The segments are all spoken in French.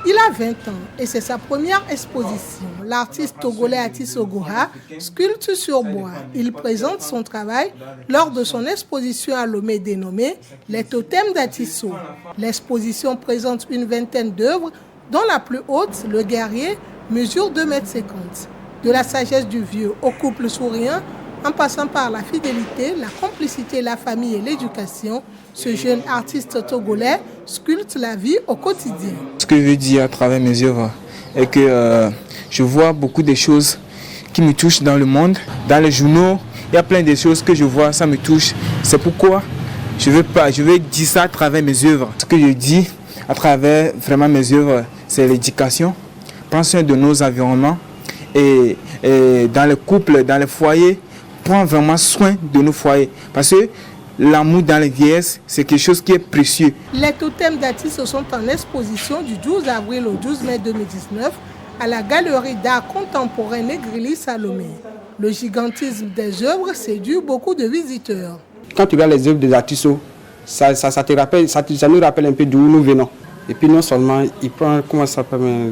Il a 20 ans et c'est sa première exposition. L'artiste togolais Atisso Goha sculpte sur bois. Il présente son travail lors de son exposition à Lomé dénommée « Les totems d'Atisso ». L'exposition présente une vingtaine d'œuvres dont la plus haute, le guerrier, mesure 2,50 m. De la sagesse du vieux au couple souriant, en passant par la fidélité, la complicité, la famille et l'éducation, ce jeune artiste togolais sculpte la vie au quotidien. Ce que je veux dire à travers mes œuvres est que je vois beaucoup de choses qui me touchent dans le monde. Dans les journaux, il y a plein de choses que je vois, ça me touche. C'est pourquoi je veux dire ça à travers mes œuvres. Ce que je dis à travers vraiment mes œuvres, c'est l'éducation. Prendre soin de nos environnements et dans les couples, dans les foyers, prendre vraiment soin de nos foyers. Parce que l'amour dans les vieillesses, c'est quelque chose qui est précieux. Les totems d'Atisso sont en exposition du 12 avril au 12 mai 2019 à la Galerie d'art contemporain Négrilis à Lomé. Le gigantisme des œuvres séduit beaucoup de visiteurs. Quand tu regardes les œuvres des Atisso, ça nous rappelle un peu d'où nous venons. Et puis non seulement, il prend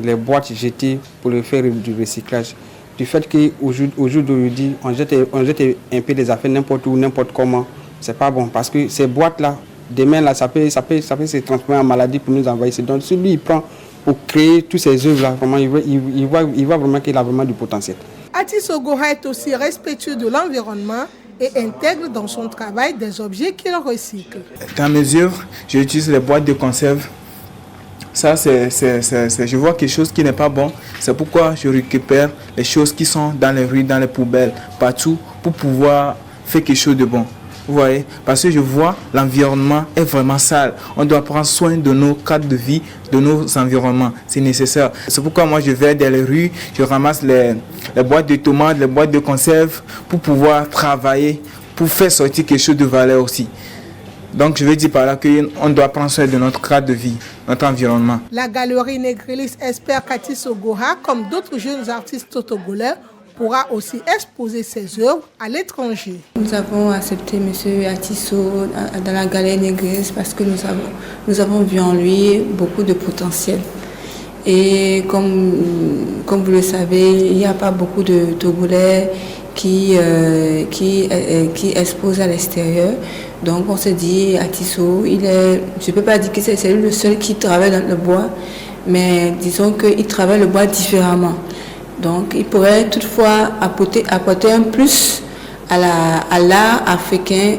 les boîtes jetées pour le faire du recyclage. Du fait qu'au jour d'aujourd'hui, on jette un peu des affaires n'importe où, n'importe comment, c'est pas bon. Parce que ces boîtes-là, demain, là, ça peut se transformer en maladie pour nous envahir. Donc celui il prend pour créer toutes ces œuvres-là, vraiment, il voit vraiment qu'il a vraiment du potentiel. Atisso Goha est aussi respectueux de l'environnement et intègre dans son travail des objets qu'il recycle. Dans mes œuvres, j'utilise les boîtes de conserve. Ça, je vois quelque chose qui n'est pas bon. C'est pourquoi je récupère les choses qui sont dans les rues, dans les poubelles, partout, pour pouvoir faire quelque chose de bon. Vous voyez? Parce que je vois l'environnement est vraiment sale. On doit prendre soin de nos cadres de vie, de nos environnements. C'est nécessaire. C'est pourquoi moi je vais dans les rues, je ramasse les boîtes de tomates, les boîtes de conserve pour pouvoir travailler, pour faire sortir quelque chose de valeur aussi. Donc je veux dire par là qu'on doit prendre soin de notre cadre de vie, notre environnement. La Galerie Négrilis espère qu'Atisso Goha, comme d'autres jeunes artistes togolais, pourra aussi exposer ses œuvres à l'étranger. Nous avons accepté M. Atisso dans la Galerie Négrilis parce que nous avons vu en lui beaucoup de potentiel. Et comme vous le savez, il n'y a pas beaucoup de Togolais qui exposent à l'extérieur. Donc on s'est dit, Atisso, je ne peux pas dire que c'est lui le seul qui travaille dans le bois, mais disons qu'il travaille le bois différemment. Donc il pourrait toutefois apporter un plus à l'art africain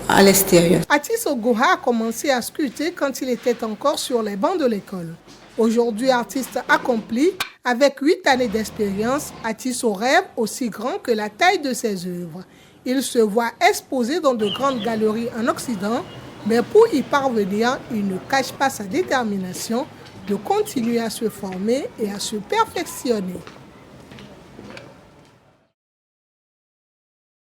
à l'extérieur. Atisso Goha a commencé à sculpter quand il était encore sur les bancs de l'école. Aujourd'hui artiste accompli, avec 8 années d'expérience, Atisso rêve aussi grand que la taille de ses œuvres. Il se voit exposé dans de grandes galeries en Occident, mais pour y parvenir, il ne cache pas sa détermination de continuer à se former et à se perfectionner.